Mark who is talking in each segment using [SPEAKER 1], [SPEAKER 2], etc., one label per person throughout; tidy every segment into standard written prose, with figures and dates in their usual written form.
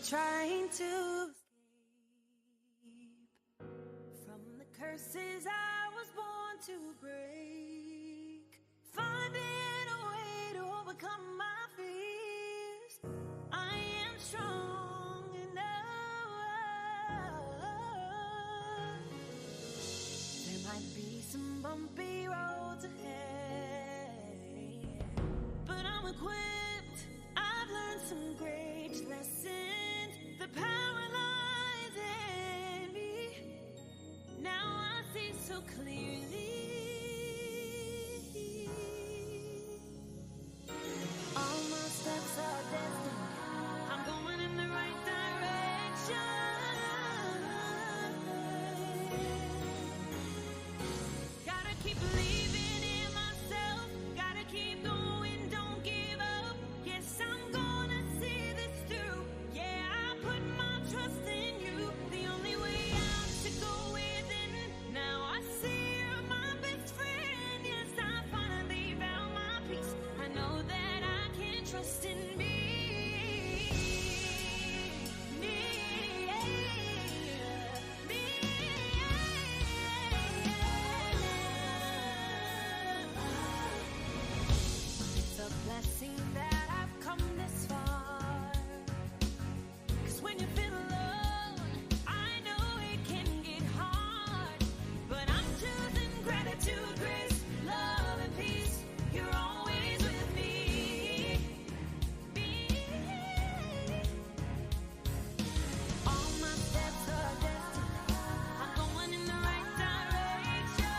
[SPEAKER 1] trying to escape from the curses I was born to break. Finding a way to overcome my fears. I am strong enough. There might be some bumpy roads ahead, but I'm equipped. I've learned some great lessons. The power lies in me. Now I see so clearly. All my steps are destined. I'm going in the right direction. Gotta keep believing in myself. Gotta keep going, don't give up. Yes, I'm gonna see this through. Yeah, I put my trust in you. The only way out is to go within. Now I see you're my best friend. Yes, I finally found my peace. I know that I can trust in me. It's a blessing that I've come this far. 'Cause when you feel alone, I know it can get hard. But I'm choosing gratitude, grace, love, and peace. You're always with me. All my steps are destined. I'm going in the right direction.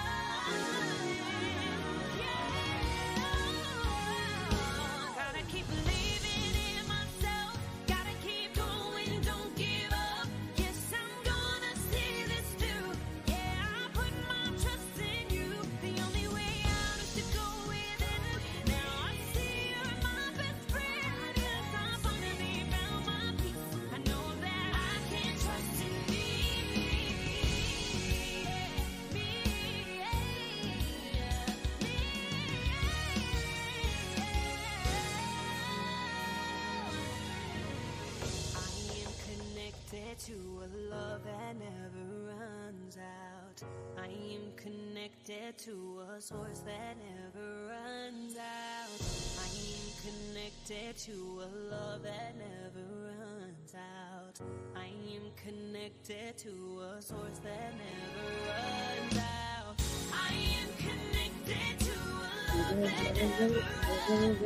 [SPEAKER 1] Gotta keep believing in myself. Gotta keep going, don't give up. Yes, I'm gonna see this through. Yeah, I put my trust in you. The only way out is to go within. Now I see you're my best friend. Yes, I finally found my peace. I know that I can trust in me. I am connected to a love that never runs out. I am connected to a source that never runs out. I am connected to a love that never runs out. I am connected to a source that never runs out. I am connected to a love that never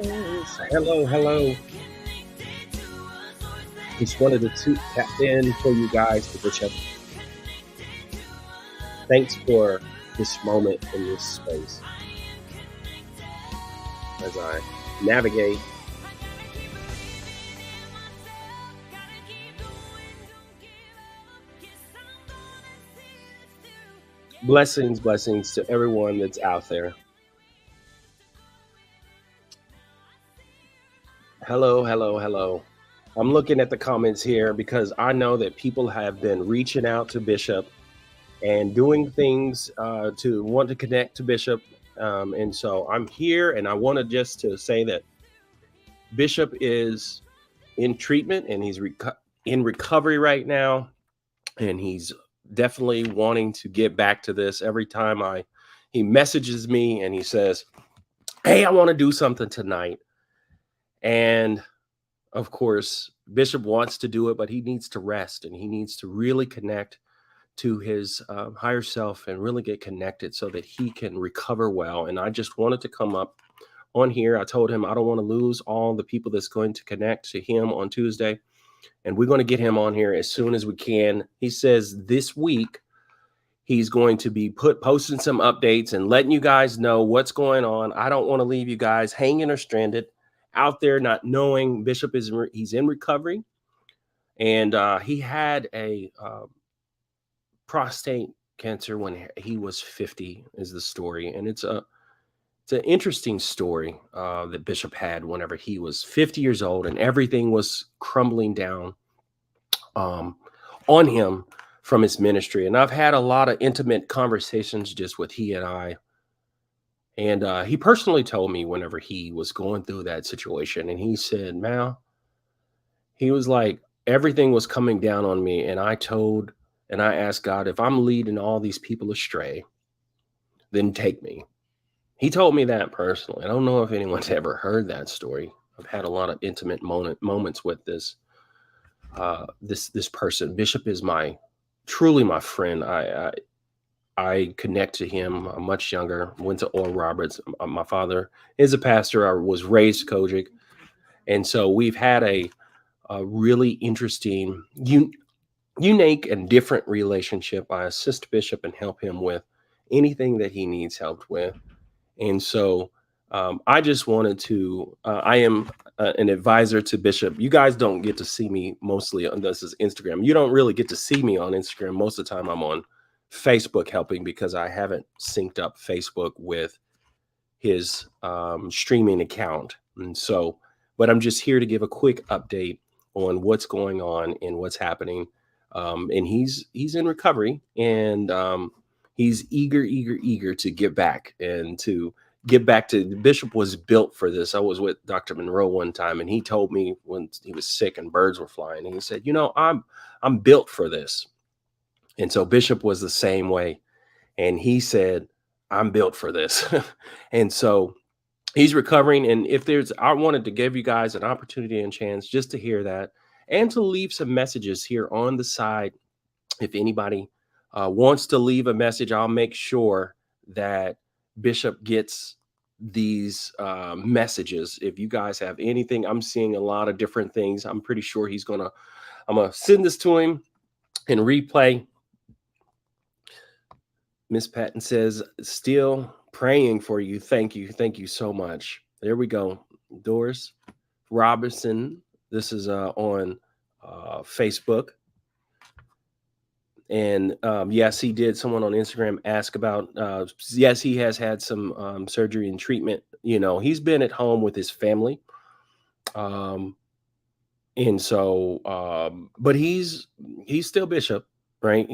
[SPEAKER 1] runs out.
[SPEAKER 2] Hello.
[SPEAKER 1] Connected to a source that
[SPEAKER 2] Just wanted to tap in for you guys, the Bishop.
[SPEAKER 1] connected to a love.
[SPEAKER 2] Thanks for this moment in this space
[SPEAKER 1] I am connected.
[SPEAKER 2] as I navigate.
[SPEAKER 1] I gotta keep believing in myself. Gotta keep going, don't give up. Yes, I'm gonna see this through.
[SPEAKER 2] Blessings to everyone that's out there. Hello. I'm looking at the comments here because I know that people have been reaching out to Bishop and doing things to want to connect to Bishop. And so I'm here, and I wanted just to say that Bishop is in treatment and he's in recovery right now. And he's definitely wanting to get back to this. Every time he messages me and he says, "Hey, I want to do something tonight." And of course, Bishop wants to do it, but he needs to rest and he needs to really connect to his higher self and really get connected so that he can recover well. And I just wanted to come up on here. I told him I don't want to lose all the people that's going to connect to him on Tuesday. And we're going to get him on here as soon as we can. He says this week he's going to be posting some updates and letting you guys know what's going on. I don't want to leave you guys hanging or stranded out there not knowing. Bishop he's in recovery, and he had a prostate cancer when he was 50 is the story. And it's an interesting story that Bishop had whenever he was 50 years old and everything was crumbling down on him from his ministry. And I've had a lot of intimate conversations just with he and I. And he personally told me whenever he was going through that situation, and he said, Mal, he was like, everything was coming down on me, and I asked God, if I'm leading all these people astray, then take me. He told me that personally. I don't know if anyone's ever heard that story. I've had a lot of intimate moments with this person. Bishop is truly my friend. I connect to him. I'm much younger. Went to Oral Roberts. My father is a pastor. I was raised Kojic, and so we've had a really interesting, unique, and different relationship. I assist Bishop and help him with anything that he needs help with. And so I just wanted to, I am an advisor to Bishop. You guys don't get to see me mostly on this is Instagram. You don't really get to see me on Instagram. Most of the time I'm on Facebook helping because I haven't synced up Facebook with his streaming account. And so, but I'm just here to give a quick update on what's going on and what's happening. And he's in recovery, and he's eager to get back and to get back to. Bishop was built for this. I was with Dr. Monroe one time, and he told me when he was sick and birds were flying, and he said, I'm built for this. And so Bishop was the same way, and he said, I'm built for this. And so he's recovering. And I wanted to give you guys an opportunity and chance just to hear that and to leave some messages here on the side. If anybody wants to leave a message, I'll make sure that Bishop gets these messages. If you guys have anything, I'm seeing a lot of different things. I'm pretty sure I'm going to send this to him and replay. Miss Patton says, still praying for you. Thank you. Thank you so much. There we go. Doris Robinson. This is on Facebook. And yes, he did. Someone on Instagram ask about, yes, he has had some surgery and treatment. He's been at home with his family. And so, but he's still Bishop. Right.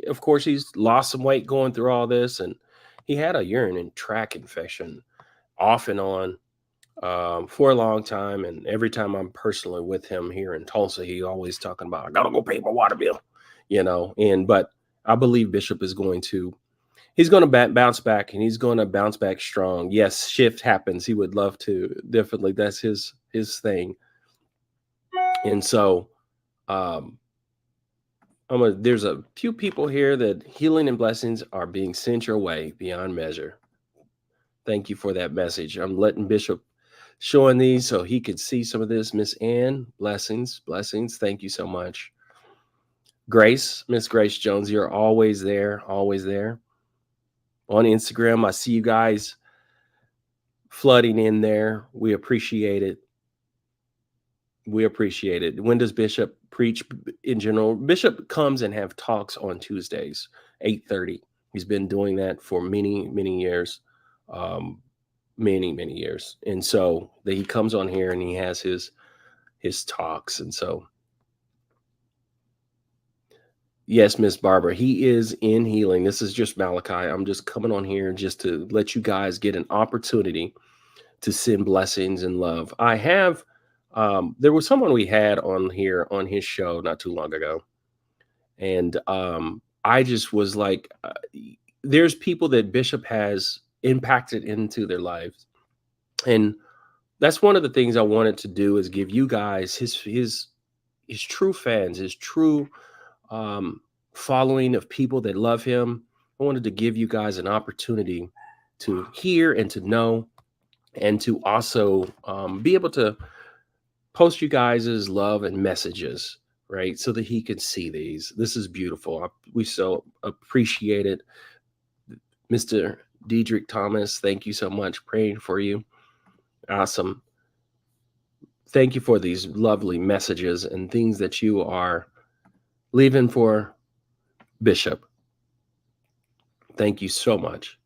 [SPEAKER 2] Of course, he's lost some weight going through all this, and he had a urinary tract infection off and on for a long time. And every time I'm personally with him here in Tulsa, he always talking about, I gotta go pay my water bill, but I believe Bishop he's going to bounce back, and he's going to bounce back strong. Yes, shift happens. He would love to. Definitely. That's his thing. And so, there's a few people here that healing and blessings are being sent your way beyond measure. Thank you for that message. I'm letting Bishop showing these so he could see some of this. Miss Ann, blessings. Thank you so much. Grace, Miss Grace Jones, you're always there. On Instagram, I see you guys flooding in there. We appreciate it. When does Bishop preach in general? Bishop comes and have talks on Tuesdays, 8:30. He's been doing that for many, many years. Many years. And so he comes on here and he has his talks. And so, yes, Miss Barbara, he is in healing. This is just Malachi. I'm just coming on here just to let you guys get an opportunity to send blessings and love. I have, there was someone we had on here on his show not too long ago. And I just was like, there's people that Bishop has impacted into their lives. And that's one of the things I wanted to do is give you guys his true fans, his true following of people that love him. I wanted to give you guys an opportunity to hear and to know, and to also be able to post you guys' love and messages, right? So that he could see these. This is beautiful. We so appreciate it. Mr. Diedrich Thomas, thank you so much. Praying for you. Awesome. Thank you for these lovely messages and things that you are leaving for Bishop. Thank you so much.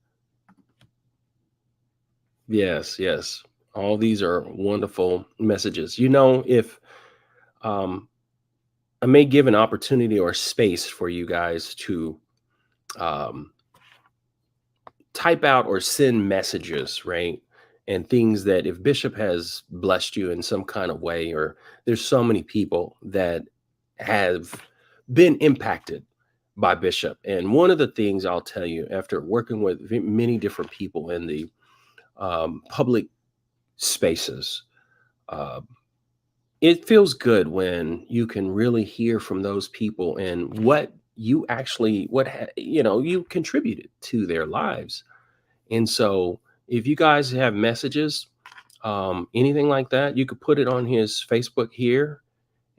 [SPEAKER 2] Yes. All these are wonderful messages. If I may give an opportunity or space for you guys to type out or send messages, right? And things that if Bishop has blessed you in some kind of way, or there's so many people that have been impacted by Bishop. And one of the things I'll tell you, after working with many different people in the public spaces, uh, it feels good when you can really hear from those people and what you actually you contributed to their lives. And so if you guys have messages, anything like that, you could put it on his Facebook here,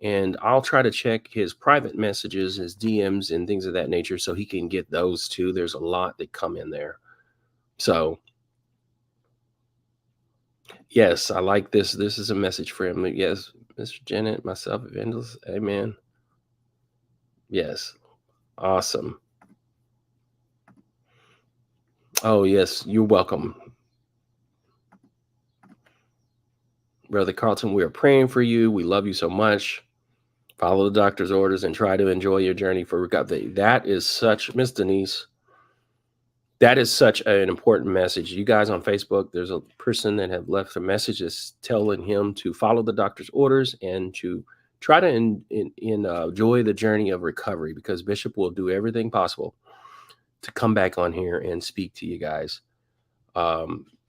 [SPEAKER 2] and I'll try to check his private messages, his DMs, and things of that nature, so he can get those too. There's a lot that come in there. So yes, I like this. This is a message for him. Yes, Mr. Janet, myself, Evangelist. Amen. Yes, awesome. Oh yes, you're welcome, Brother Carlton. We are praying for you. We love you so much. Follow the doctor's orders and try to enjoy your journey for recovery. That is such, Miss Denise, that is such an important message. You guys on Facebook, there's a person that have left a message that's telling him to follow the doctor's orders and to try to enjoy the journey of recovery, because Bishop will do everything possible to come back on here and speak to you guys,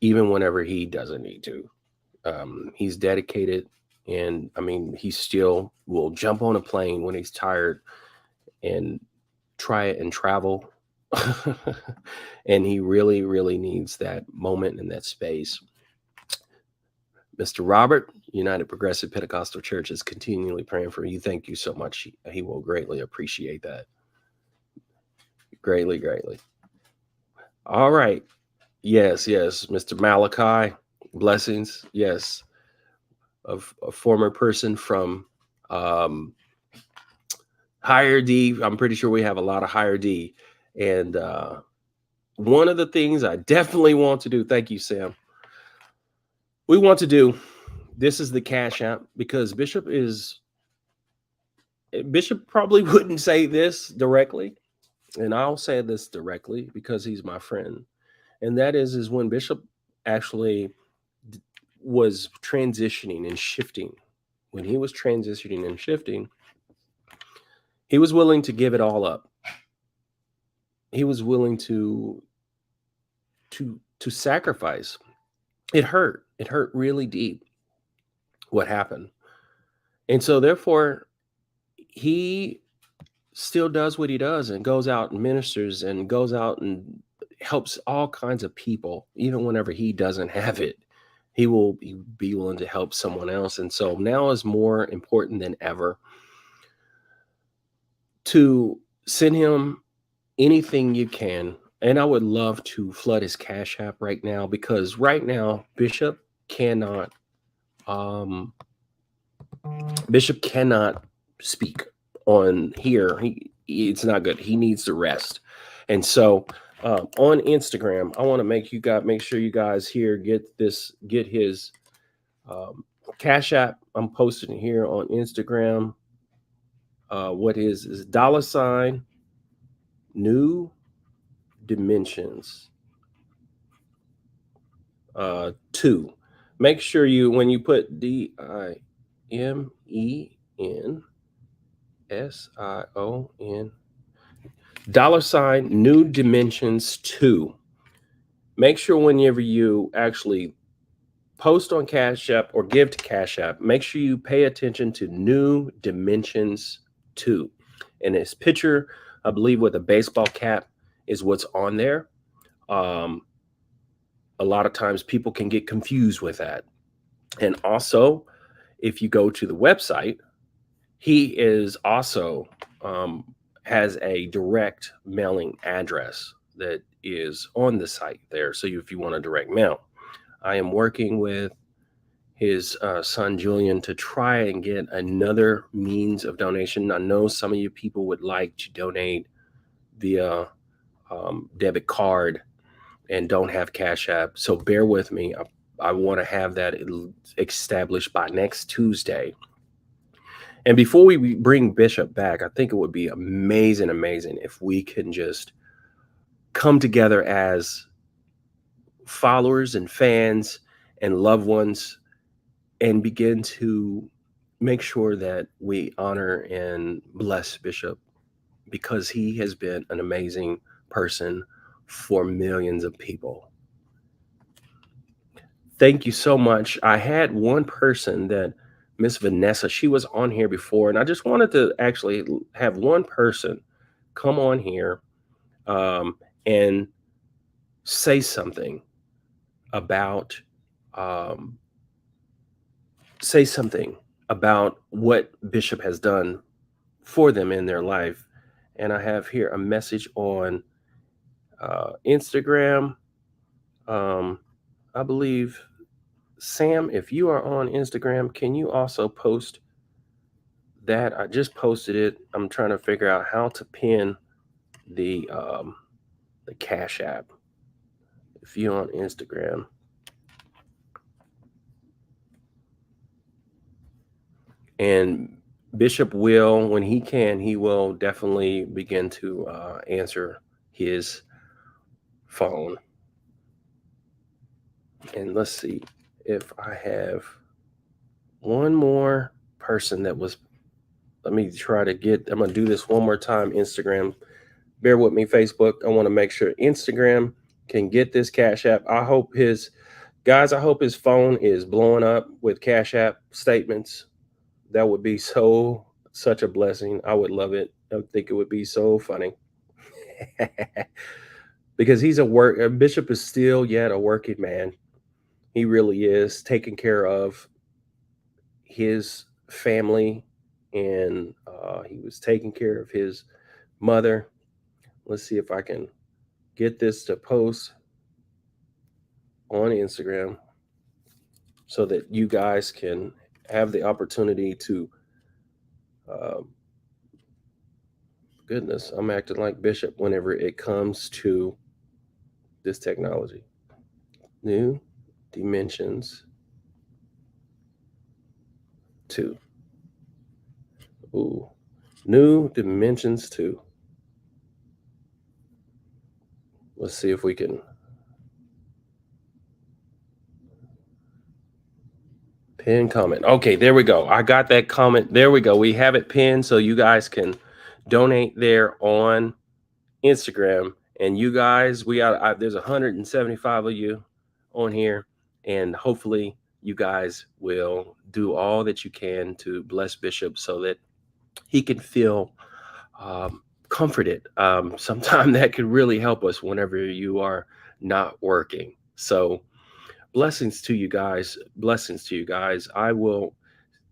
[SPEAKER 2] even whenever he doesn't need to. He's dedicated, and I mean, he still will jump on a plane when he's tired and try it and travel. And he really, really needs that moment and that space. Mr. Robert, United Progressive Pentecostal Church, is continually praying for you. Thank you so much. He will greatly appreciate that. Greatly, greatly. All right. Yes, yes. Mr. Malachi, blessings. Yes. A former person from Higher D. I'm pretty sure we have a lot of Higher D. And one of the things I definitely want to do, thank you, Sam. We want to do, this is the Cash App, because Bishop probably wouldn't say this directly, and I'll say this directly because he's my friend. And that is when Bishop actually was transitioning and shifting. When he was transitioning and shifting, he was willing to give it all up. He was willing to sacrifice. It hurt. It hurt really deep what happened. And so therefore, he still does what he does and goes out and ministers and goes out and helps all kinds of people. Even whenever he doesn't have it, he will be willing to help someone else. And so now is more important than ever to send him anything you can. And I would love to flood his Cash App right now, because right now Bishop cannot speak on here. It's not good. He needs to rest. And so on Instagram, I want to make sure you guys here get his Cash App. I'm posting it here on Instagram. What is $ New Dimensions 2. Make sure you, when you put DIMENSION $ New Dimensions 2. Make sure whenever you actually post on Cash App or give to Cash App, make sure you pay attention to New Dimensions 2. And his picture, I believe, with a baseball cap is what's on there. A lot of times people can get confused with that. And also, if you go to the website, he is also has a direct mailing address that is on the site there. So if you want a direct mail, I am working with his son Julian to try and get another means of donation. I know some of you people would like to donate via debit card and don't have Cash App, so bear with me. I want to have that established by next Tuesday. And before we bring Bishop back, I think it would be amazing if we can just come together as followers and fans and loved ones and begin to make sure that we honor and bless Bishop because he has been an amazing person for millions of people. Thank you so much. I had one person that Miss Vanessa, she was on here before, and I just wanted to actually have one person come on here and say something about um, say something about what Bishop has done for them in their life. And I have here a message on Instagram. Um, I believe, Sam, if you are on Instagram, can you also post that? I just posted it. I'm trying to figure out how to pin the Cash App. If you're on Instagram, and Bishop will, when he can, he will definitely begin to answer his phone. And let's see if I have one more person that was. Let me try to get. I'm gonna do this one more time. Instagram, bear with me. Facebook, I want to make sure Instagram can get this Cash App. I hope his guys. I hope his phone is blowing up with Cash App statements. That would be such a blessing. I would love it. I think it would be so funny. Because he's a bishop is still yet a working man. He really is taking care of his family, and he was taking care of his mother. Let's see if I can get this to post on Instagram so that you guys can have the opportunity to. Uh, Goodness, I'm acting like Bishop whenever it comes to this technology. New dimensions 2. Ooh, new dimensions 2. Let's see if we can pin comment. Okay, there we go. I got that comment. There we go. We have it pinned so you guys can donate there on Instagram. And you guys, there's 175 of you on here, and hopefully you guys will do all that you can to bless Bishop so that he can feel comforted. Sometime that could really help us whenever you are not working. So blessings to you guys. Blessings to you guys. I will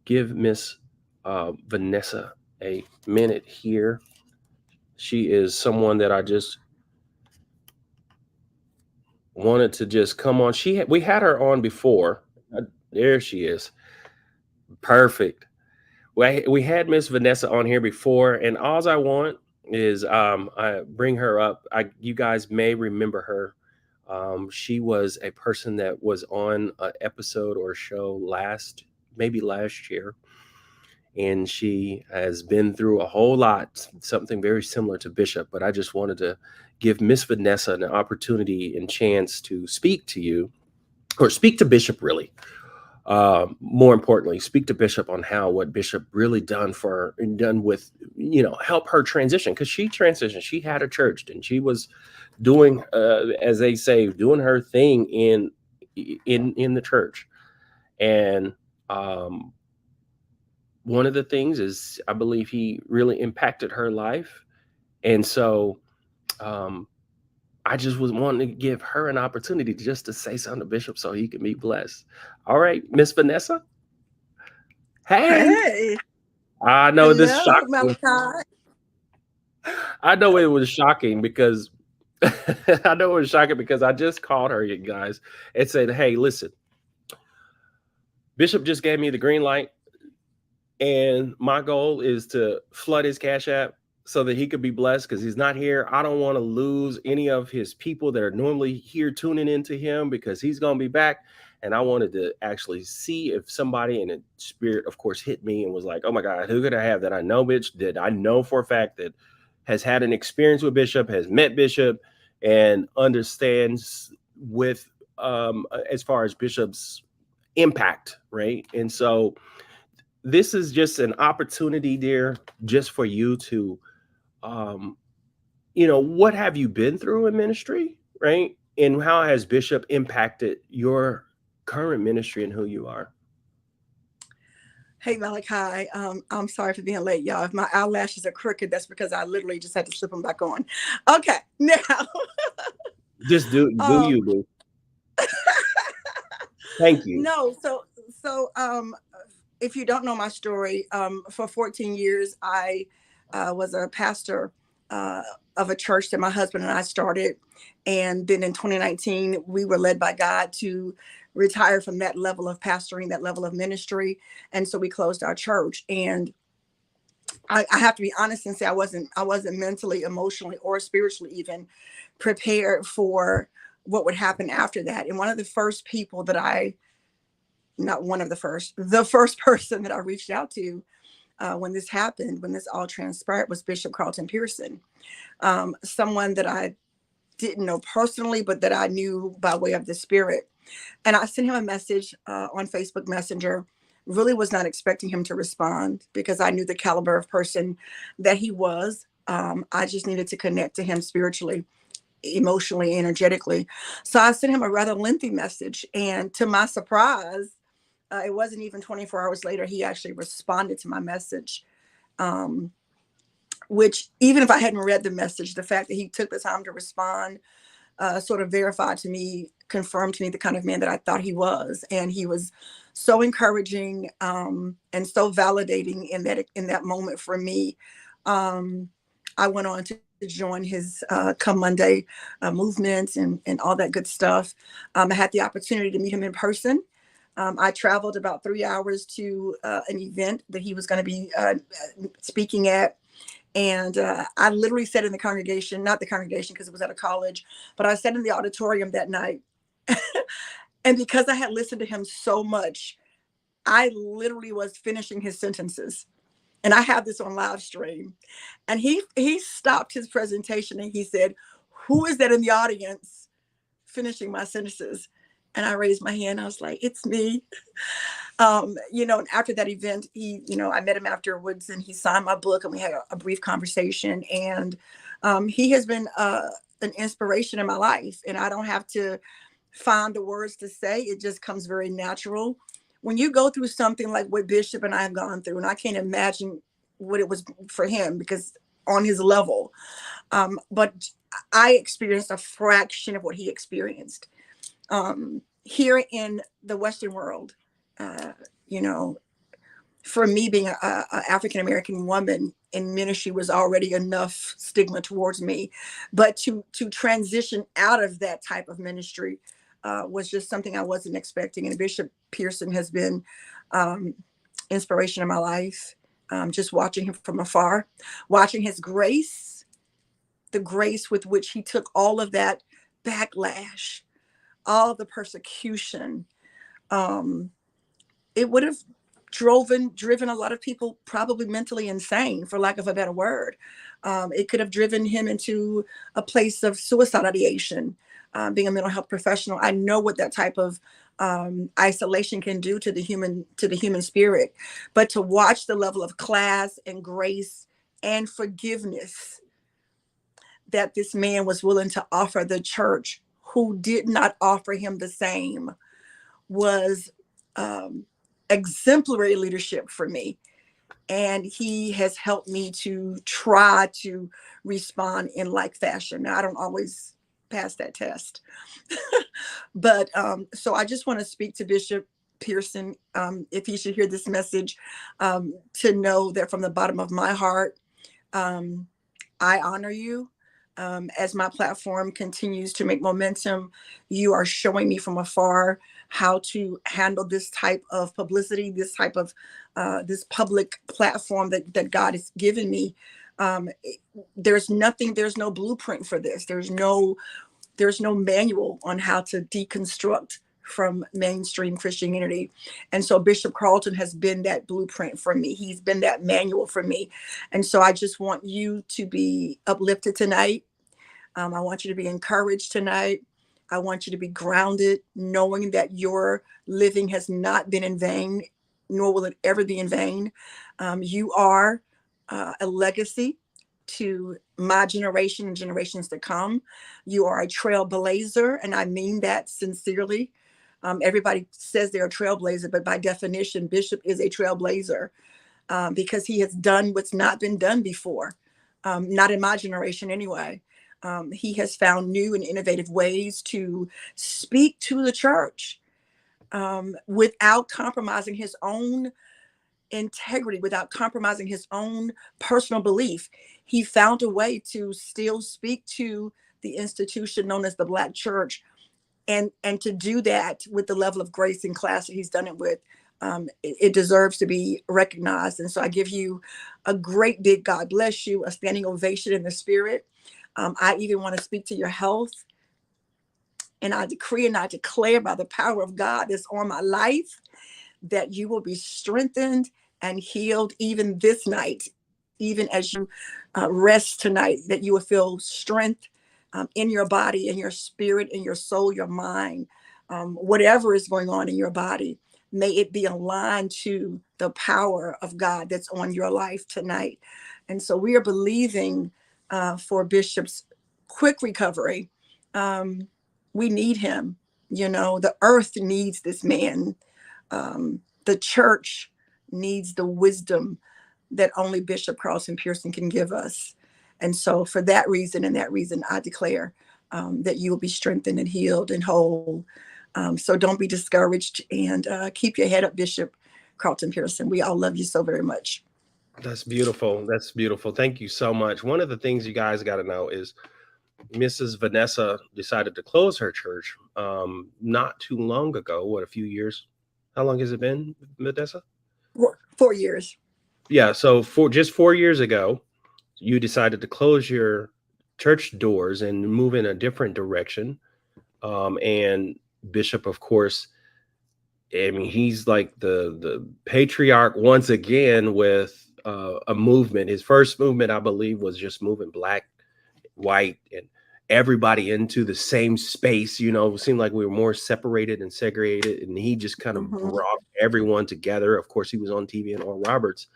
[SPEAKER 2] give Miss Vanessa a minute here. She is someone that I just wanted to just come on. We had her on before. There she is. Perfect. We had Miss Vanessa on here before, and all I want is I bring her up. You guys may remember her. She was a person that was on an episode or show maybe last year, and she has been through a whole lot, something very similar to Bishop. But I just wanted to give Miss Vanessa an opportunity and chance to speak to you, or speak to Bishop, really. More importantly, speak to Bishop on how what Bishop really done with, help her transition, because she transitioned. She had a church, and she was doing, as they say, doing her thing in the church. And one of the things is, I believe he really impacted her life, and so I just was wanting to give her an opportunity just to say something to Bishop so he can be blessed. All right, Miss Vanessa. Hey. I know this shocked me. I know it was shocking because I know it was shocking because I just called her, you guys, and said, "Hey, listen, Bishop just gave me the green light, and my goal is to flood his Cash App so that he could be blessed because he's not here. I don't want to lose any of his people that are normally here tuning into him because he's going to be back. And I wanted to actually see if somebody in a spirit, of course, hit me and was like, oh my God, who could I have that I know, that I know for a fact that has had an experience with Bishop, has met Bishop, and understands with as far as Bishop's impact, right? And so this is just an opportunity, dear, just for you to, um, what have you been through in ministry, right? And how has Bishop impacted your current ministry and who you are?
[SPEAKER 3] Hey Malachi, I'm sorry for being late, y'all. If my eyelashes are crooked, that's because I literally just had to slip them back on. Okay, now,
[SPEAKER 2] Just do
[SPEAKER 3] um,
[SPEAKER 2] you, boo. Thank you.
[SPEAKER 3] no, so if you don't know my story, for 14 years I was a pastor uh, of a church that my husband and I started, and then in 2019 we were led by God to retire from that level of pastoring, that level of ministry, and so we closed our church. And I have to be honest and say I wasn't mentally, emotionally, or spiritually even prepared for what would happen after that. And one of the first people that I, not one of the first person that I reached out to when this happened, when this all transpired, was Bishop Carlton Pearson, someone that I didn't know personally, but that I knew by way of the Spirit. And I sent him a message on Facebook Messenger. Really was not expecting him to respond because I knew the caliber of person that he was. I just needed to connect to him spiritually, emotionally, energetically. So I sent him a rather lengthy message. And to my surprise, it wasn't even 24 hours later, he actually responded to my message. Um, which, even if I hadn't read the message, the fact that he took the time to respond sort of verified to me, confirmed to me the kind of man that I thought he was. And he was so encouraging and so validating in that moment for me. Um, I went on to join his Come Monday movement and all that good stuff. I had the opportunity to meet him in person. I traveled about 3 hours to an event that he was going to be speaking at. And I literally sat in the congregation, not the congregation because it was at a college, but I sat in the auditorium that night. And because I had listened to him so much, I literally was finishing his sentences. And I have this on live stream. And he stopped his presentation and he said, "Who is that in the audience finishing my sentences?" And I raised my hand. I was like, "It's me." And after that event, I met him afterwards and he signed my book and we had a brief conversation. And he has been an inspiration in my life. And I don't have to find the words to say. It just comes very natural. When you go through something like what Bishop and I have gone through, and I can't imagine what it was for him because on his level, but I experienced a fraction of what he experienced. Here in the Western world, uh, you know, for me being a African American woman in ministry was already enough stigma towards me, but to transition out of that type of ministry was just something I wasn't expecting. And Bishop Pearson has been um, inspiration in my life. Just watching him from afar, watching his grace, the grace with which he took all of that backlash, all the persecution. Um, it would have driven a lot of people probably mentally insane, for lack of a better word. It could have driven him into a place of suicide ideation. Being a mental health professional, I know what that type of isolation can do to the human spirit. But to watch the level of class and grace and forgiveness that this man was willing to offer the church, who did not offer him the same, was um, exemplary leadership for me. And he has helped me to try to respond in like fashion. Now, I don't always pass that test. But so I just want to speak to Bishop Pearson, if he should hear this message, to know that from the bottom of my heart, um, I honor you. As my platform continues to make momentum, you are showing me from afar how to handle this type of publicity, this type of this public platform that God has given me. Um, there's nothing, there's no blueprint for this. There's no manual on how to deconstruct from mainstream Christianity. And so Bishop Carlton has been that blueprint for me. He's been that manual for me. And so I just want you to be uplifted tonight. I want you to be encouraged tonight. I want you to be grounded, knowing that your living has not been in vain. nor will it ever be in vain. You are a legacy to my generation and generations to come. You are a trailblazer, and I mean that sincerely. Everybody says they're a trailblazer, but by definition, Bishop is a trailblazer, because he has done what's not been done before, not in my generation anyway. He has found new and innovative ways to speak to the church, without compromising his own integrity, without compromising his own personal belief. He found a way to still speak to the institution known as the Black church, and to do that with the level of grace and class that he's done it with. It deserves to be recognized. And so I give you a great big God bless you, a standing ovation in the spirit. I even want to speak to your health. And I decree and I declare by the power of God that's on my life, that you will be strengthened and healed even this night, even as you rest tonight, that you will feel strength in your body, in your spirit, in your soul, your mind, whatever is going on in your body. May it be aligned to the power of God that's on your life tonight. And so we are believing for Bishop's quick recovery. We need him. The earth needs this man. The church needs the wisdom that only Bishop Carlton Pearson can give us. And so for that reason and that reason, I declare that you will be strengthened and healed and whole. So don't be discouraged, and keep your head up, Bishop Carlton Pearson. We all love you so very much.
[SPEAKER 2] That's beautiful. That's beautiful. Thank you so much. One of the things you guys got to know is Mrs. Vanessa decided to close her church not too long ago. What, a few years? How long has it been, Vanessa?
[SPEAKER 3] 4 years.
[SPEAKER 2] Yeah. So just 4 years ago, you decided to close your church doors and move in a different direction. And Bishop, of course, I mean, he's like the patriarch once again with a movement. His first movement, I believe, was just moving Black, white, and everybody into the same space. It seemed like we were more separated and segregated, and he just kind of brought everyone together. Of course, he was on TV and Oral Roberts,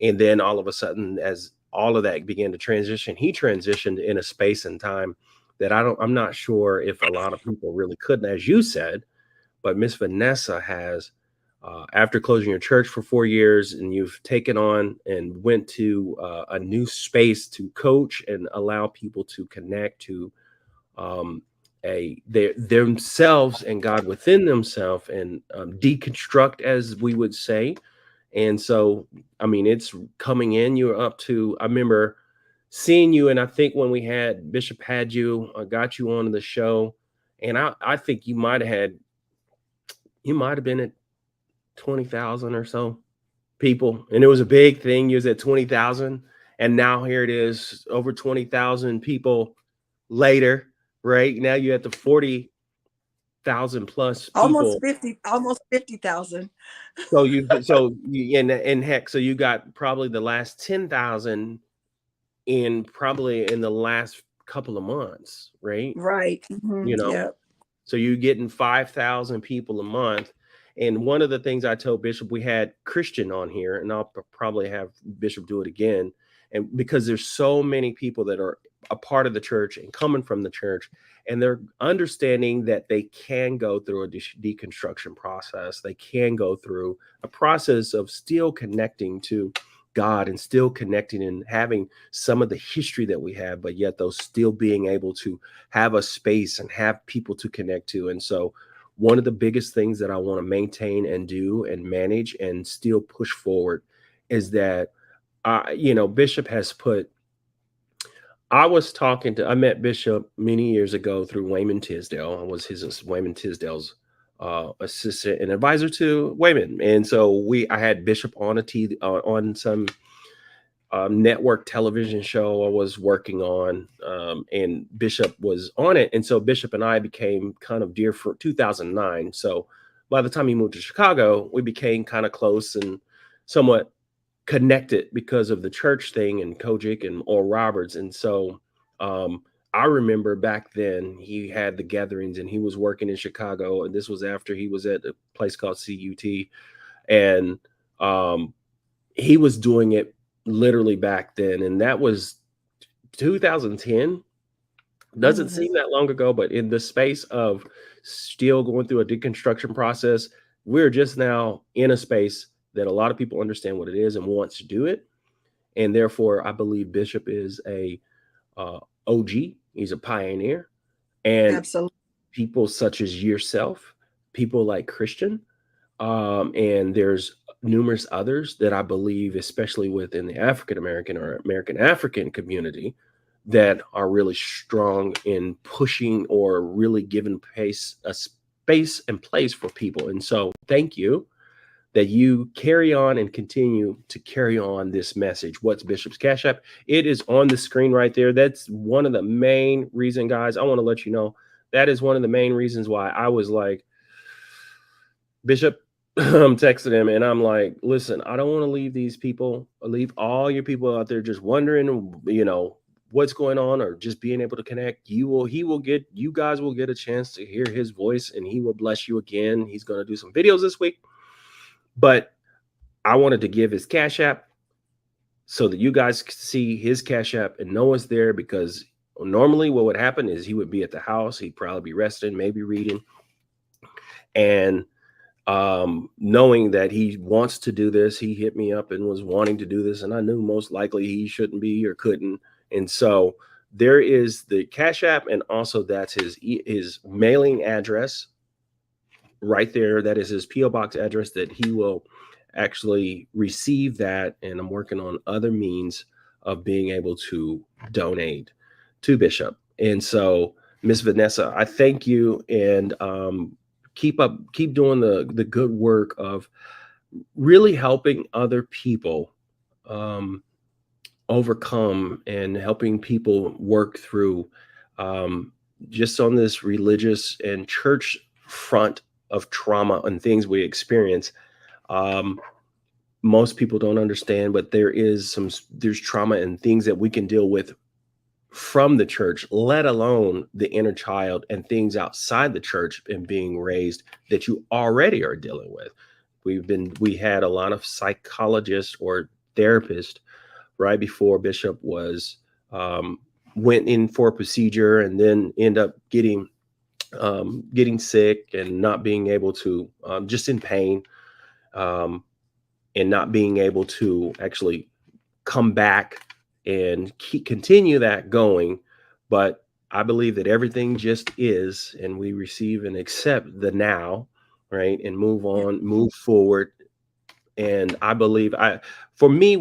[SPEAKER 2] and then all of a sudden, as all of that began to transition, he transitioned in a space and time that I'm not sure if a lot of people really couldn't, as you said. But Miss Vanessa has, after closing your church for 4 years, and you've taken on and went to a new space to coach and allow people to connect to themselves and God within themselves, and deconstruct, as we would say. And so, I mean, it's coming in. You're up to, I remember seeing you, and I think when Bishop had you, got you on the show, and I think you might have been at 20,000 or so people, and it was a big thing. You was at 20,000, and now here it is, over 20,000 people later. Right now, you're at the 40,000 plus people.
[SPEAKER 3] Almost 50,000.
[SPEAKER 2] So and heck, so you got probably the last 10,000 probably in the last couple of months, right?
[SPEAKER 3] Right. Yeah.
[SPEAKER 2] So you're getting 5,000 people a month. And one of the things I told Bishop, we had Christian on here, and I'll probably have Bishop do it again. And because there's so many people that are a part of the church and coming from the church, and they're understanding that they can go through a deconstruction process. They can go through a process of still connecting to God and still connecting and having some of the history that we have, but yet those still being able to have a space and have people to connect to. And so one of the biggest things that I want to maintain and do and manage and still push forward is that, Bishop has put, I met Bishop many years ago through Wayman Tisdale. I was Wayman Tisdale's assistant and advisor to Wayman. And so I had Bishop on some network television show I was working on, and Bishop was on it. And so Bishop and I became kind of dear for 2009. So by the time he moved to Chicago, we became kind of close and somewhat connected because of the church thing and Kojic and Oral Roberts. And so I remember back then he had the gatherings and he was working in Chicago. And this was after he was at a place called CUT. And Um, he was doing it literally back then, and that was 2010. Doesn't
[SPEAKER 3] Mhm.
[SPEAKER 2] seem that long ago, but in the space of still going through a deconstruction process, we're just now in a space that a lot of people understand what it is and wants to do it. And therefore, I believe Bishop is a OG. He's a pioneer, and
[SPEAKER 3] Absolutely.
[SPEAKER 2] people such as yourself, people like Christian, and there's numerous others that I believe, especially within the African American or American African community, that are really strong in pushing or really giving pace a space and place for people. And so, thank you that you carry on and continue to carry on this message. What's Bishop's Cash App? It is on the screen right there. That's one of the main reason, guys. I want to let you know that is one of the main reasons why I was like, Bishop, I'm texting him and I'm like, listen, I don't want to leave these people, leave all your people out there just wondering, what's going on or just being able to connect. You guys will get a chance to hear his voice and he will bless you again. He's going to do some videos this week, but I wanted to give his Cash App so that you guys could see his Cash App and know it's there, because normally what would happen is he would be at the house. He'd probably be resting, maybe reading. And knowing that he wants to do this, he hit me up and was wanting to do this. And I knew most likely he shouldn't be or couldn't. And so there is the Cash App. And also that's his mailing address right there. That is his PO box address that he will actually receive that. And I'm working on other means of being able to donate to Bishop. And so, Miss Vanessa, I thank you, and keep doing the good work of really helping other people um, overcome and helping people work through um, just on this religious and church front of trauma and things we experience. Um, Most people don't understand, but there's trauma and things that we can deal with from the church, let alone the inner child and things outside the church and being raised that you already are dealing with. We had a lot of psychologists or therapists right before Bishop was um, went in for a procedure and then end up getting sick and not being able to just in pain, um, and not being able to actually come back and continue that going. But I believe that everything just is, and we receive and accept the now, right, and move on, move forward. And I believe for me,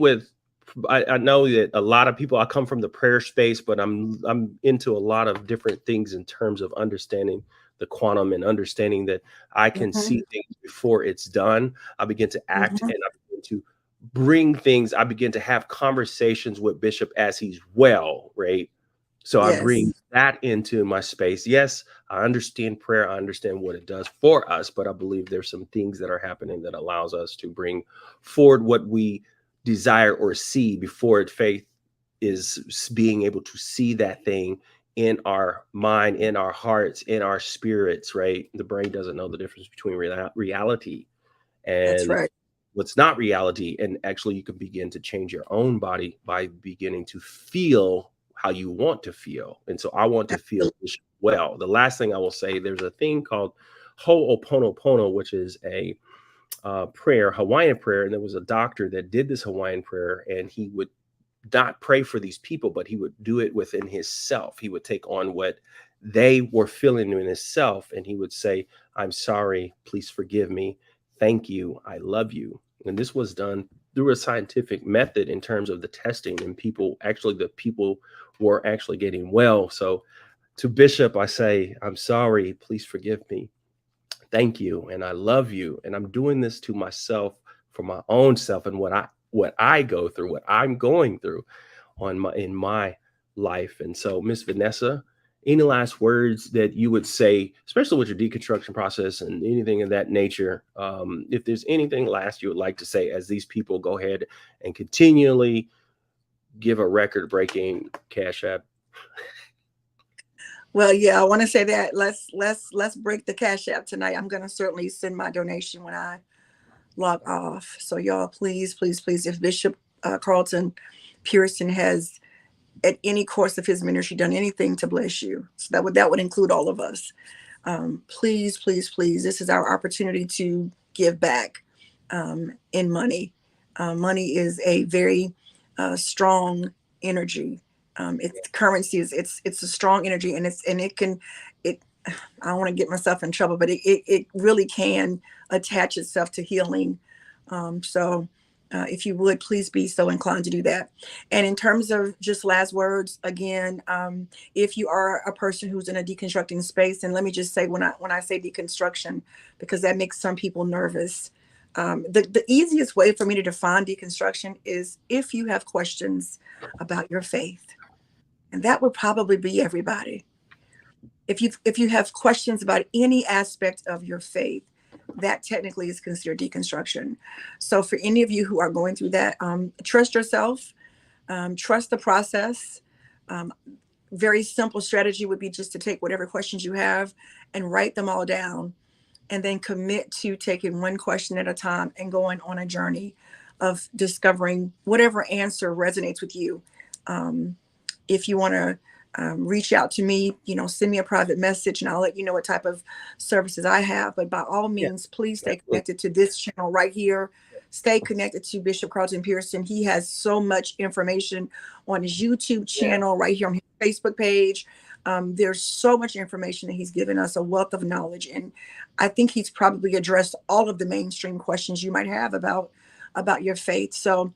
[SPEAKER 2] I know that a lot of people, I come from the prayer space, but I'm into a lot of different things in terms of understanding the quantum and understanding that I can
[SPEAKER 3] Mhm.
[SPEAKER 2] see things before it's done. I begin to act
[SPEAKER 3] Mhm.
[SPEAKER 2] and I begin to bring things. I begin to have conversations with Bishop as he's well, right? So I bring
[SPEAKER 3] Yes,
[SPEAKER 2] that into my space. Yes, I understand prayer. I understand what it does for us, but I believe there's some things that are happening that allows us to bring forward what we desire or see before faith is being able to see that thing in our mind, in our hearts, in our spirits, right? The brain doesn't know the difference between reality
[SPEAKER 3] that's
[SPEAKER 2] and
[SPEAKER 3] right.
[SPEAKER 2] what's not reality. And actually, you can begin to change your own body by beginning to feel how you want to feel. And so I want to feel
[SPEAKER 3] Absolutely.
[SPEAKER 2] well. The last thing I will say, there's a thing called Ho'oponopono, which is a prayer, Hawaiian prayer. And there was a doctor that did this Hawaiian prayer, and he would not pray for these people, but he would do it within himself. He would take on what they were feeling in himself, and he would say, I'm sorry, please forgive me. Thank you. I love you. And this was done through a scientific method in terms of the testing, and the people were actually getting well. So to Bishop, I say, I'm sorry, please forgive me. Thank you, and I love you, and I'm doing this to myself for my own self and what I go through, what I'm going through in my life. And so, Miss Vanessa, any last words that you would say, especially with your deconstruction process and anything of that nature? If there's anything last you would like to say as these people go ahead and continually give a record-breaking cash app.
[SPEAKER 3] Well, yeah, I want to say that let's break the Cash App tonight. I'm going to certainly send my donation when I log off. So y'all, please, please, please, if Bishop Carlton Pearson has at any course of his ministry done anything to bless you, so that would include all of us. Please, please, please, this is our opportunity to give back in money. Money is a very strong energy. It's currency is it's a strong energy, and it can it. I don't want to get myself in trouble, but it really can attach itself to healing. So if you would please be so inclined to do that. And in terms of just last words, again, if you are a person who's in a deconstructing space, and let me just say, when I say deconstruction, because that makes some people nervous, the easiest way for me to define deconstruction is if you have questions about your faith, and that would probably be everybody. If you have questions about any aspect of your faith, that technically is considered deconstruction. So for any of you who are going through that, trust yourself, trust the process. Um, Very simple strategy would be just to take whatever questions you have and write them all down, and then commit to taking one question at a time and going on a journey of discovering whatever answer resonates with you. If you want to reach out to me, send me a private message and I'll let you know what type of services I have. But by all
[SPEAKER 2] Yeah,
[SPEAKER 3] means, please stay connected to this channel right here. Stay connected to Bishop Carlton Pearson. He has so much information on his YouTube channel, right here on his Facebook page. There's so much information that he's given us, a wealth of knowledge. And I think he's probably addressed all of the mainstream questions you might have about your faith. So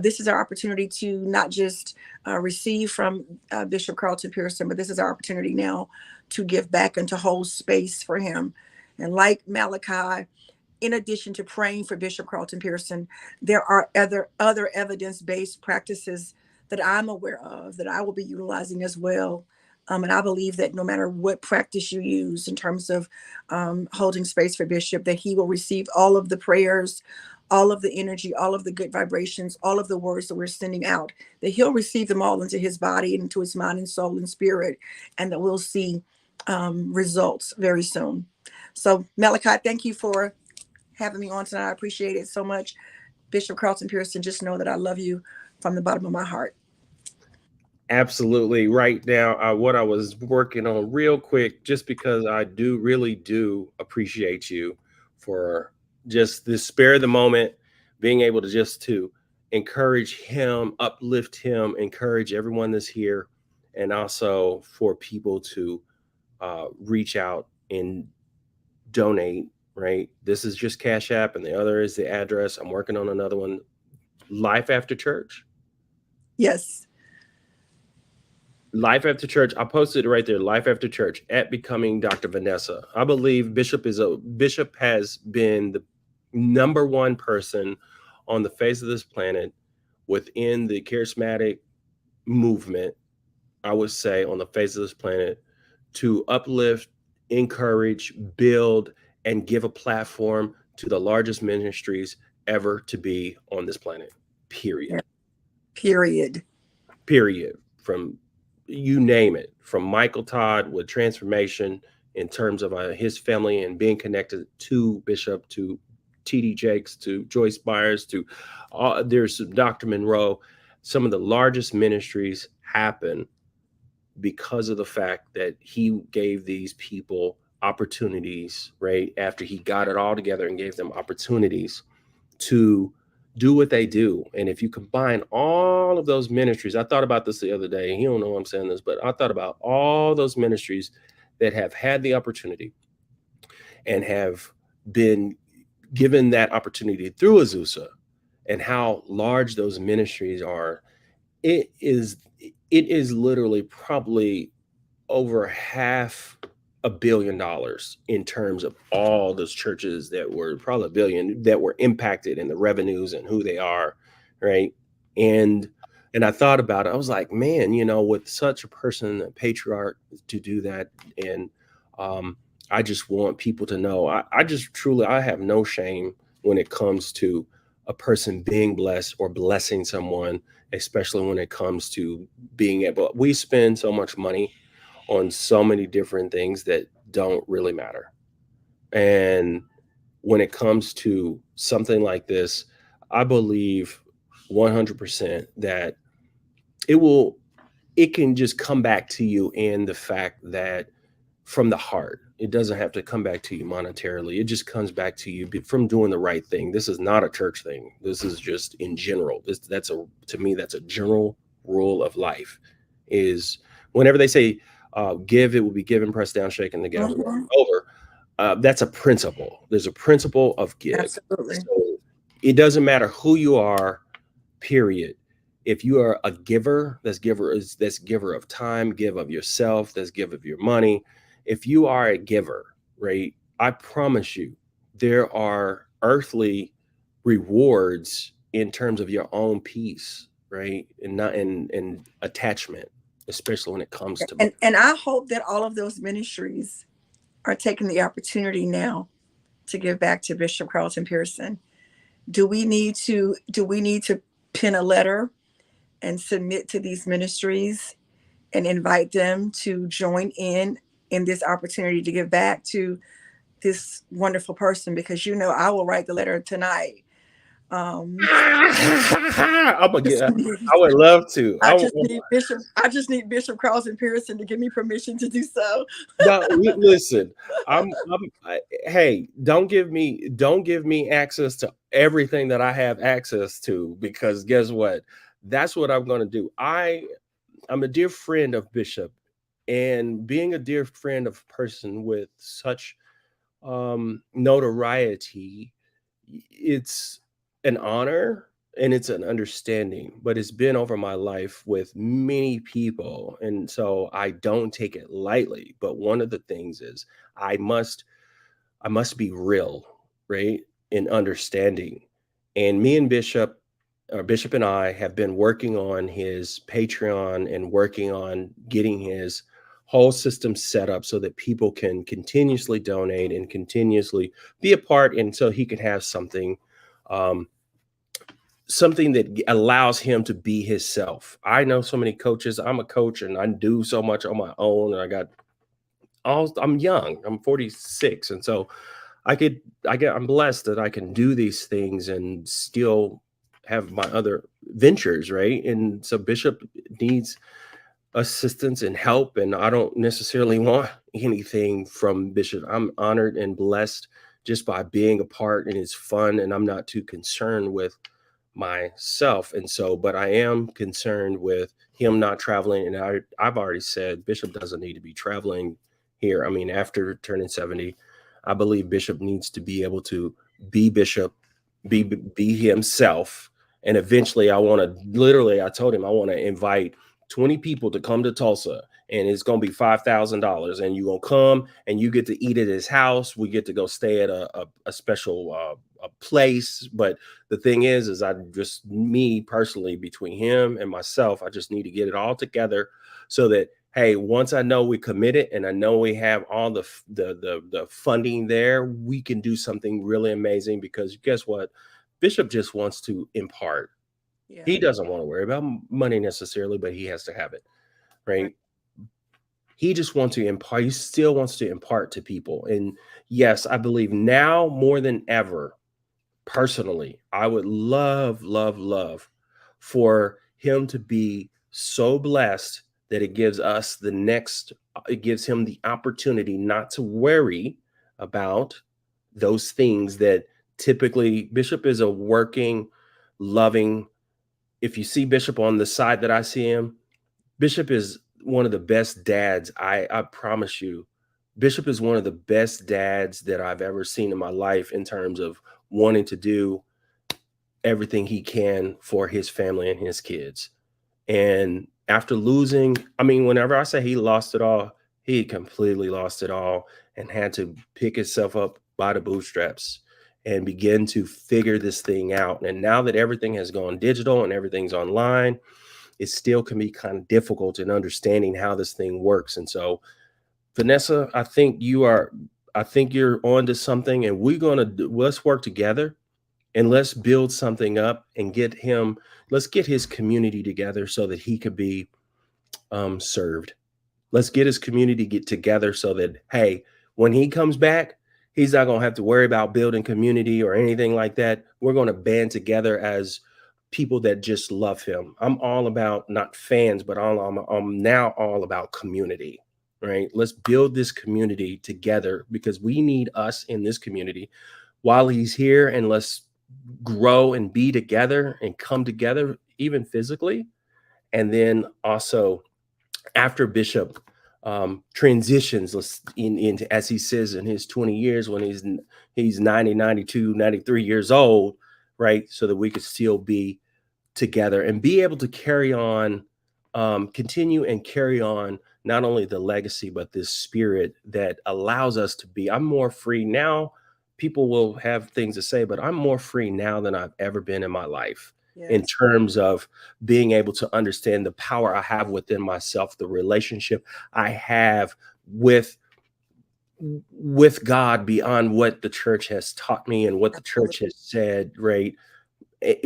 [SPEAKER 3] this is our opportunity to not just receive from Bishop Carlton Pearson, but this is our opportunity now to give back and to hold space for him. And like Malachi, in addition to praying for Bishop Carlton Pearson, there are other evidence-based practices that I'm aware of that I will be utilizing as well. And I believe that no matter what practice you use in terms of holding space for Bishop, that he will receive all of the prayers, all of the energy, all of the good vibrations, all of the words that we're sending out, that he'll receive them all into his body, into his mind and soul and spirit, and that we'll see results very soon. So Malachi, thank you for having me on tonight. I appreciate it so much. Bishop Carlton Pearson, just know that I love you from the bottom of my heart.
[SPEAKER 2] absolutely. Right now, what I was working on real quick, just because I really do appreciate you for just the spare of the moment, being able to just to encourage him, uplift him, encourage everyone that's here, and also for people to reach out and donate. Right, this is just Cash App, and the other is the address. I'm working on another one, Life After Church.
[SPEAKER 3] Yes.
[SPEAKER 2] Life After Church. I posted it right there. Life After Church at Becoming Dr. Vanessa. I believe Bishop has been the number one person on the face of this planet within the charismatic movement, I would say, on the face of this planet, to uplift, encourage, build, and give a platform to the largest ministries ever to be on this planet. Period.
[SPEAKER 3] Period.
[SPEAKER 2] Period. From you name it, from Michael Todd with transformation in terms of his family and being connected to Bishop, to TD Jakes, to Joyce Byers, to there's Dr. Monroe. Some of the largest ministries happen because of the fact that he gave these people opportunities, right? After he got it all together and gave them opportunities to do what they do. And if you combine all of those ministries, I thought about this the other day, he don't know I'm saying this, but I thought about all those ministries that have had the opportunity and have been given that opportunity through Azusa, and how large those ministries are. It is literally probably over $500 million in terms of all those churches that were probably $1 billion that were impacted in the revenues and who they are, right? And I thought about it. I was like, man, with such a person, a patriarch, to do that, and I just want people to know. I just truly, I have no shame when it comes to a person being blessed or blessing someone, especially when it comes to being able. We spend so much money on so many different things that don't really matter. And when it comes to something like this, I believe 100% that it will, it can just come back to you in the fact that from the heart. It doesn't have to come back to you monetarily. It just comes back to you from doing the right thing. This is not a church thing. This is just in general. That's a, to me, that's a general rule of life. Is whenever they say give, it will be given, pressed down, shaken together,
[SPEAKER 3] Mhm.
[SPEAKER 2] over. That's a principle. There's a principle of give.
[SPEAKER 3] Absolutely.
[SPEAKER 2] So it doesn't matter who you are, period. If you are a giver, that's giver of time, give of yourself, that's give of your money. If you are a giver, right, I promise you there are earthly rewards in terms of your own peace, right, and not in attachment, especially when it comes to money.
[SPEAKER 3] And I hope that all of those ministries are taking the opportunity now to give back to Bishop Carlton Pearson. Do we need to pen a letter and submit to these ministries and invite them to join in this opportunity to give back to this wonderful person? Because I will write the letter tonight. Um,
[SPEAKER 2] I'm gonna get.
[SPEAKER 3] just need,
[SPEAKER 2] I would love to.
[SPEAKER 3] I just need Bishop Carlton Pearson to give me permission to do so.
[SPEAKER 2] No, listen. Hey, don't give me access to everything that I have access to, because guess what? That's what I'm going to do. I'm a dear friend of Bishop, and being a dear friend of a person with such notoriety, it's an honor and it's an understanding, but it's been over my life with many people. And so I don't take it lightly. But one of the things is I must I must be real, right? In understanding. And me and Bishop and I have been working on his Patreon and working on getting his whole system set up so that people can continuously donate and continuously be a part, and so he can have um, something that allows him to be himself. I know so many coaches. I'm a coach and I do so much on my own. And I'm young. I'm 46. And so I'm blessed that I can do these things and still have my other ventures, right? And so Bishop needs assistance and help, and I don't necessarily want anything from Bishop. I'm honored and blessed just by being a part, and it's fun, and I'm not too concerned with myself. And so, but I am concerned with him not traveling. And I've already said Bishop doesn't need to be traveling here. I mean, after turning 70, I believe Bishop needs to be able to be Bishop, be himself. And eventually I told him I want to invite 20 people to come to Tulsa, and it's going to be $5,000, and you're going to come and you get to eat at his house. We get to go stay at a special a place. But the thing is I just, me personally, between him and myself, I just need to get it all together so that, hey, once I know we committed and I know we have all the funding there, we can do something really amazing. Because guess what? Bishop just wants to impart.
[SPEAKER 3] Yeah.
[SPEAKER 2] He doesn't want to worry about money necessarily, but he has to have it, right?
[SPEAKER 3] Right.
[SPEAKER 2] He just wants to impart. He still wants to impart to people. And yes, I believe now more than ever, personally, I would love, love, love for him to be so blessed that it gives him the opportunity not to worry about those things that typically Bishop is a working, loving. If you see Bishop on the side that I see him, Bishop is one of the best dads. I promise you, Bishop is one of the best dads that I've ever seen in my life in terms of wanting to do everything he can for his family and his kids. And after losing, I mean, whenever I say he lost it all, he completely lost it all and had to pick himself up by the bootstraps and begin to figure this thing out. And now that everything has gone digital and everything's online, it still can be kind of difficult in understanding how this thing works. And so, Vanessa, I think you're on to something, and let's work together and let's build something up and let's get his community together so that he could be served. Let's get his community get together so that, hey, when he comes back, He's not going to have to worry about building community or anything like that. We're going to band together as people that just love him. I'm all about not fans, but I'm now all about community, right? Let's build this community together because we need us in this community while he's here, and let's grow and be together and come together, even physically. And then also after Bishop transitions into, as he says, in his 20 years, when he's 90, 92, 93 years old, right? So that we could still be together and be able to carry on, continue and carry on not only the legacy, but this spirit that allows us to be. I'm more free now. People will have things to say, but I'm more free now than I've ever been in my life. In
[SPEAKER 3] Yes.
[SPEAKER 2] terms of being able to understand the power I have within myself, the relationship I have with God beyond what the church has taught me and what the church has said, right?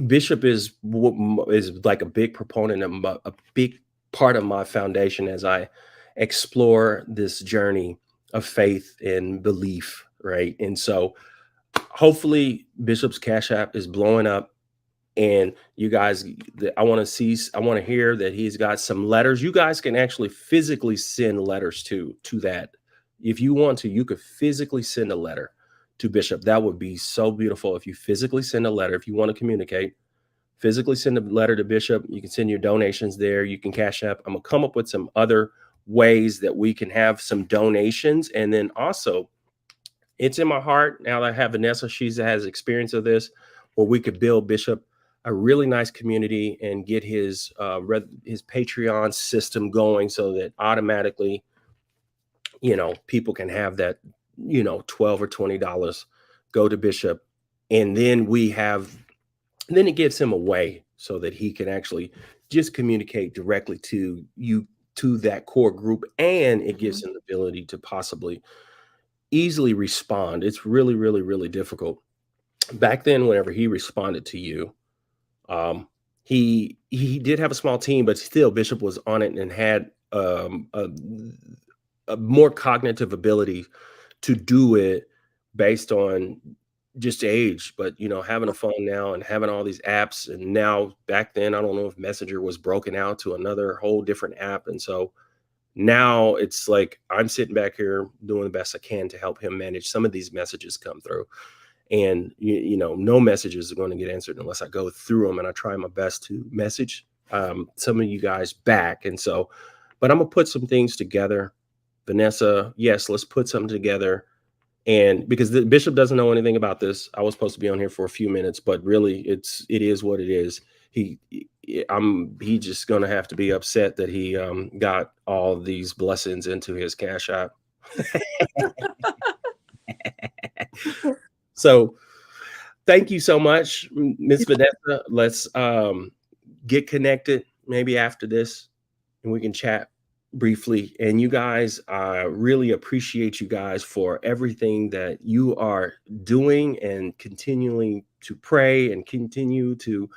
[SPEAKER 2] Bishop is like a big proponent of a big part of my foundation as I explore this journey of faith and belief, right? And so hopefully Bishop's Cash App is blowing up. And you guys, I want to hear that he's got some letters. You guys can actually physically send letters to that. If you want to, you could physically send a letter to Bishop. That would be so beautiful if you physically send a letter. If you want to communicate, physically send a letter to Bishop. You can send your donations there. You can Cash App. I'm going to come up with some other ways that we can have some donations. And then also, it's in my heart now that I have Vanessa, she has experience of this, where we could build Bishop a really nice community and get his Patreon system going so that automatically, people can have that, $12 or $20 go to Bishop. And then then it gives him a way so that he can actually just communicate directly to you, to that core group. And it gives him the ability to possibly easily respond. It's really, really, really difficult. Back then, whenever he responded to you, he did have a small team, but still Bishop was on it and had a more cognitive ability to do it based on just age. But having a phone now and having all these apps, and now back then, I don't know if Messenger was broken out to another whole different app. And so now it's like I'm sitting back here doing the best I can to help him manage some of these messages come through. And no messages are going to get answered unless I go through them, and I try my best to message some of you guys back. And so, but I'm gonna put some things together. Vanessa, yes, let's put something together. And because the Bishop doesn't know anything about this, I was supposed to be on here for a few minutes, but really it is what it is. He just gonna have to be upset that he got all these blessings into his Cash App. So thank you so much, Miss Vanessa. Let's get connected maybe after this, and we can chat briefly. And you guys, I really appreciate you guys for everything that you are doing and continuing to pray and continue to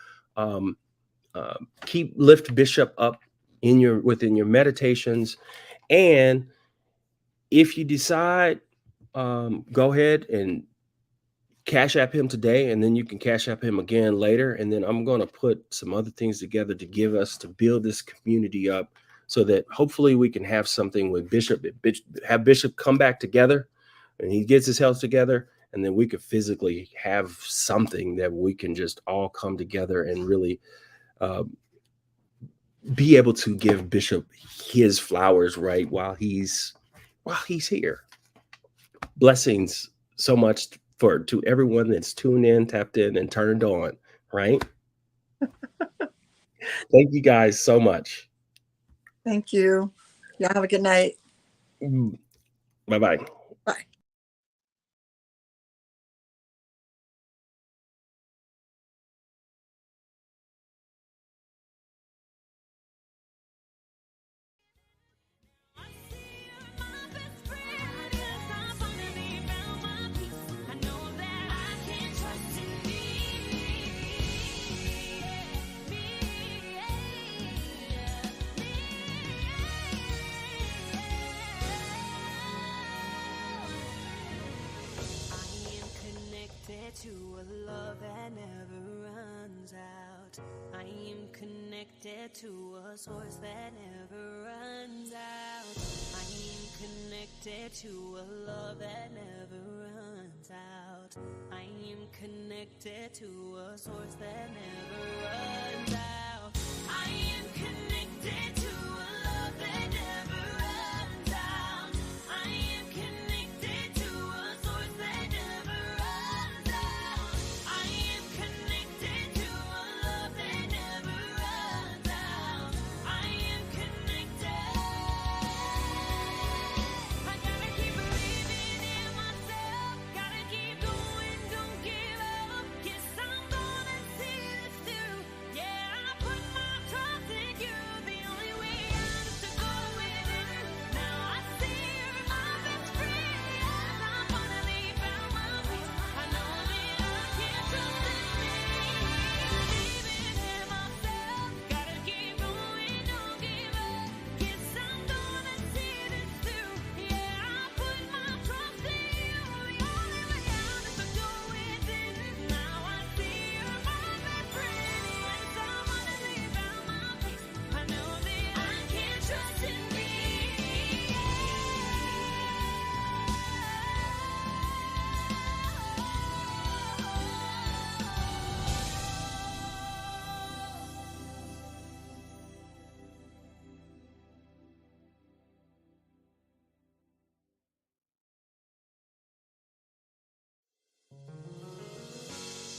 [SPEAKER 2] lift Bishop up within your meditations. And if you decide, go ahead and Cash App him today, and then you can Cash App him again later. And then I'm going to put some other things together to build this community up so that hopefully we can have something with Bishop, have Bishop come back together and he gets his health together. And then we could physically have something that we can just all come together and really be able to give Bishop his flowers right while he's here. Blessings so much to everyone that's tuned in, tapped in, and turned on, right? Thank you guys so much.
[SPEAKER 3] Thank you. Y'all have a good night.
[SPEAKER 2] Bye-bye.
[SPEAKER 3] Bye.
[SPEAKER 1] connected to a love that never runs out. I am connected to a source that never runs out. I am connected to a love that never runs out. I am connected to a source that never runs out. I am connected to a love that